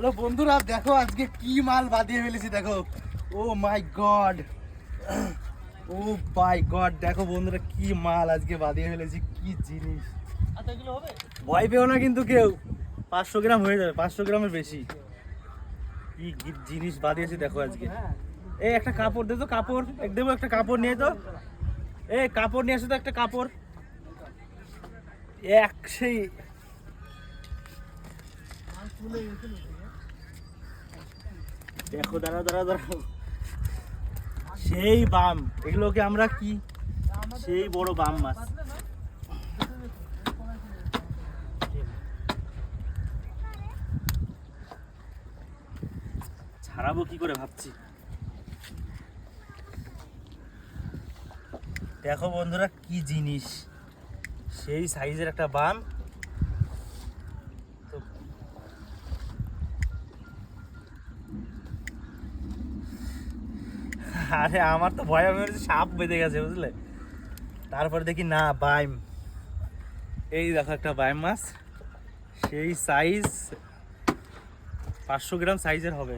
Hello বন্ধুরা, দেখো আজকে কি মাল বাদিয়ে ফেলেছি। দেখো, ও মাই গড, ও মাই গড, দেখো বন্ধুরা কি মাল আজকে বাদিয়ে ফেলেছি, কি জিনিস। ভয় পেও না কিন্তু কেউ, 500 গ্রাম হয়ে যাবে, 500 গ্রামের বেশি। কি জিনিস বাদিয়েছি দেখো আজকে। এই একটা কাপড় দে তো, কাপড় দেবো, একটা কাপড় নিয়ে তো, এই কাপড় নিয়ে আসো তো, একটা কাপড়। এক সেই দেখো, দাঁড়াও দাঁড়াও দাঁড়াও, সেই বাম, এগুলোকে আমরা কি, সেই বড় বাম মাছ। ছাড়াবো কি করে ভাবছি। দেখো বন্ধুরা কি জিনিস, সেই সাইজের একটা বাম। তো আরে আমার তো ভয়, আমি সাপ বেঁধে গেছে বুঝলে। তারপরে দেখি না, বাইম। এই দেখো একটা বাইম মাছ, সেই সাইজ 500 গ্রাম সাইজের হবে।